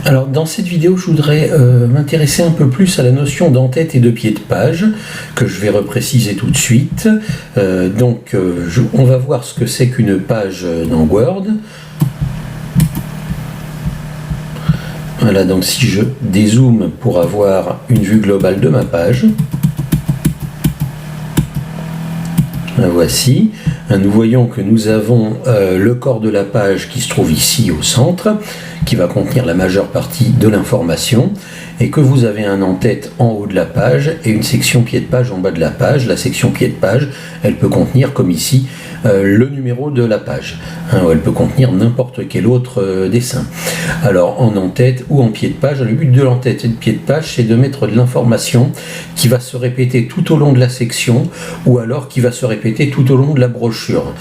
Alors dans cette vidéo, je voudrais m'intéresser un peu plus à la notion d'en-tête et de pied de page, que je vais repréciser tout de suite. On va voir ce que c'est qu'une page dans Word. Voilà, donc si je dézoome pour avoir une vue globale de ma page, la voici. Nous voyons que nous avons le corps de la page qui se trouve ici au centre, qui va contenir la majeure partie de l'information, et que vous avez un en-tête en haut de la page et une section pied de page en bas de la page. La section pied de page, elle peut contenir, comme ici, le numéro de la page. Elle peut contenir n'importe quel autre dessin. Alors en en-tête ou en pied de page, le but de l'en-tête et de pied de page, c'est de mettre de l'information qui va se répéter tout au long de la section, ou alors qui va se répéter tout au long de la brochure.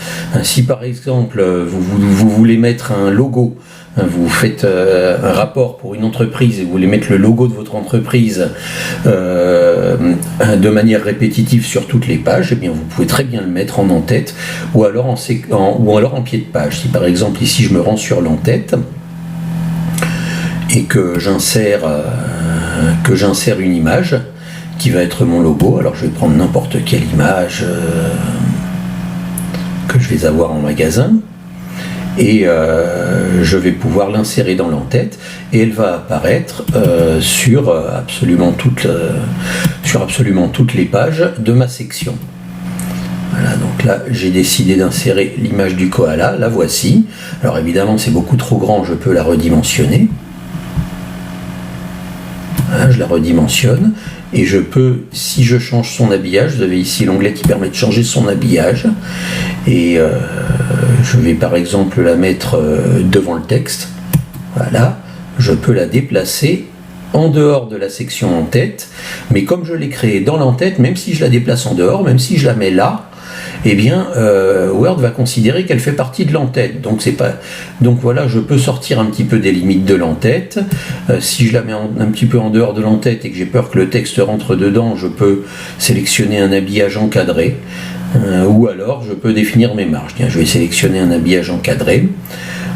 Si par exemple vous voulez mettre un logo, vous faites un rapport pour une entreprise et vous voulez mettre le logo de votre entreprise de manière répétitive sur toutes les pages, eh bien vous pouvez très bien le mettre en en-tête ou alors en pied de page. Si par exemple ici je me rends sur l'en-tête et que j'insère une image qui va être mon logo, alors je vais prendre n'importe quelle image que je vais avoir en magasin, et je vais pouvoir l'insérer dans l'en-tête et elle va apparaître sur absolument toutes les pages de ma section. Voilà, donc là j'ai décidé d'insérer l'image du koala, la voici. Alors évidemment c'est beaucoup trop grand, je peux la redimensionner. Voilà, je la redimensionne et je peux, si je change son habillage, vous avez ici l'onglet qui permet de changer son habillage, et je vais par exemple la mettre devant le texte. Voilà, je peux la déplacer en dehors de la section en-tête, mais comme je l'ai créée dans l'en-tête, même si je la déplace en dehors, même si je la mets là, eh bien Word va considérer qu'elle fait partie de l'en-tête. Donc voilà, je peux sortir un petit peu des limites de l'en-tête. Si je la mets un petit peu en dehors de l'en-tête et que j'ai peur que le texte rentre dedans, je peux sélectionner un habillage encadré, ou alors je peux définir mes marges. Tiens, je vais sélectionner un habillage encadré,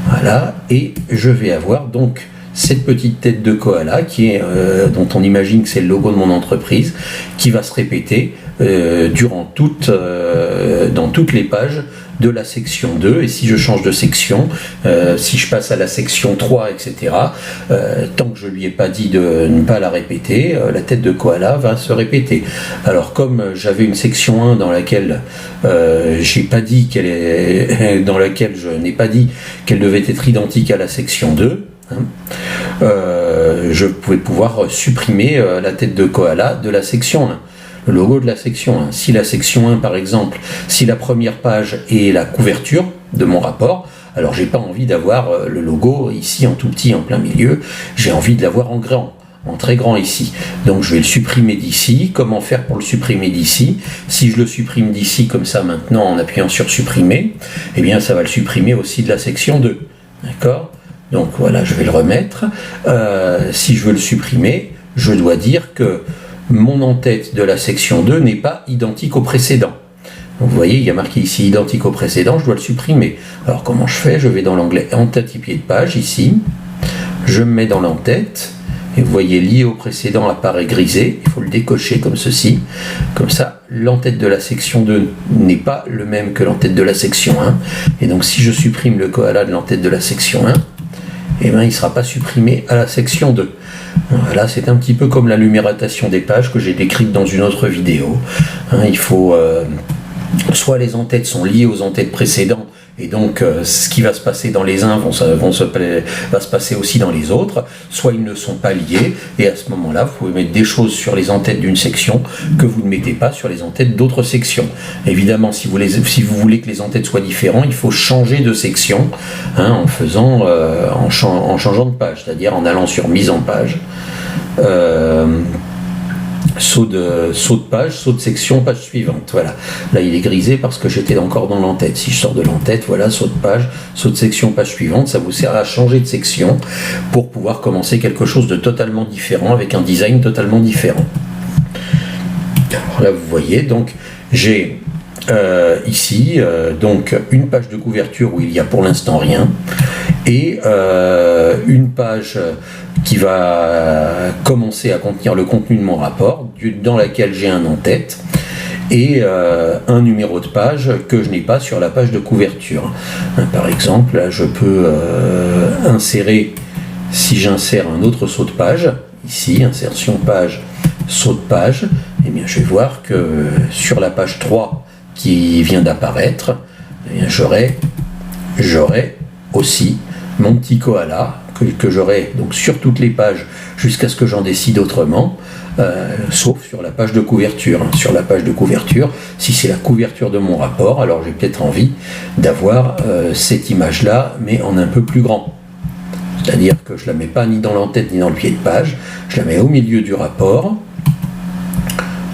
voilà, et je vais avoir donc cette petite tête de koala dont on imagine que c'est le logo de mon entreprise, qui va se répéter dans toutes les pages de la section 2, et si je change de section, si je passe à la section 3, etc., tant que je lui ai pas dit de ne pas la répéter, la tête de koala va se répéter. Alors comme j'avais une section 1 dans laquelle je n'ai pas dit qu'elle devait être identique à la section 2, je pouvais pouvoir supprimer la tête de koala de la section 1, le logo de la section 1. Si la section 1 par exemple, si la première page est la couverture de mon rapport, alors j'ai pas envie d'avoir le logo ici en tout petit en plein milieu, j'ai envie de l'avoir en grand, en très grand ici. Donc je vais le supprimer d'ici. Comment faire pour le supprimer d'ici? Si je le supprime d'ici comme ça maintenant en appuyant sur supprimer, eh bien ça va le supprimer aussi de la section 2. D'accord? Donc voilà, je vais le remettre. Si je veux le supprimer, je dois dire que mon en-tête de la section 2 n'est pas identique au précédent. Donc vous voyez, il y a marqué ici identique au précédent, je dois le supprimer. Alors comment je fais? Je vais dans l'onglet en-tête et pied de page, ici. Je me mets dans l'en-tête. Et vous voyez, lié au précédent apparaît grisé. Il faut le décocher comme ceci. Comme ça, l'en-tête de la section 2 n'est pas le même que l'en-tête de la section 1. Et donc si je supprime le koala de l'en-tête de la section 1, eh bien, il ne sera pas supprimé à la section 2. Voilà, c'est un petit peu comme la numérotation des pages que j'ai décrite dans une autre vidéo. Il faut soit les en-têtes sont liées aux en-têtes précédentes, et donc ce qui va se passer dans les uns va se passer aussi dans les autres, soit ils ne sont pas liés, et à ce moment-là, vous pouvez mettre des choses sur les en-têtes d'une section que vous ne mettez pas sur les en-têtes d'autres sections. Évidemment, si vous voulez que les en-têtes soient différents, il faut changer de section en changeant de page, c'est-à-dire en allant sur mise en page. Saut de page, saut de section, page suivante. Voilà. Là, il est grisé parce que j'étais encore dans l'en-tête. Si je sors de l'en-tête, voilà, saut de page, saut de section, page suivante. Ça vous sert à changer de section pour pouvoir commencer quelque chose de totalement différent, avec un design totalement différent. Alors là, vous voyez, donc j'ai ici, donc une page de couverture où il y a pour l'instant rien, et une page qui va commencer à contenir le contenu de mon rapport, dans laquelle j'ai un en-tête, et un numéro de page que je n'ai pas sur la page de couverture. Par exemple, là, je peux insérer, si j'insère un autre saut de page, ici, insertion page, saut de page, et bien je vais voir que sur la page 3 qui vient d'apparaître, eh bien j'aurai aussi mon petit koala que j'aurai donc sur toutes les pages jusqu'à ce que j'en décide autrement, sauf sur la page de couverture. Sur la page de couverture, si c'est la couverture de mon rapport, alors j'ai peut-être envie d'avoir cette image-là, mais en un peu plus grand. C'est-à-dire que je ne la mets pas ni dans l'entête ni dans le pied de page, je la mets au milieu du rapport,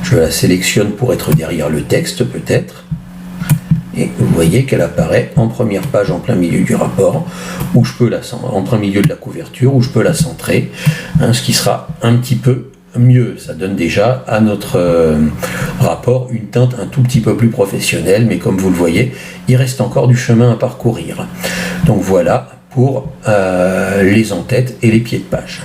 je la sélectionne pour être derrière le texte peut-être, et vous voyez qu'elle apparaît en première page en plein milieu du rapport, ou je peux en plein milieu de la couverture, où je peux la centrer, ce qui sera un petit peu mieux. Ça donne déjà à notre rapport une teinte un tout petit peu plus professionnelle, mais comme vous le voyez, il reste encore du chemin à parcourir. Donc voilà pour les en-têtes et les pieds de page.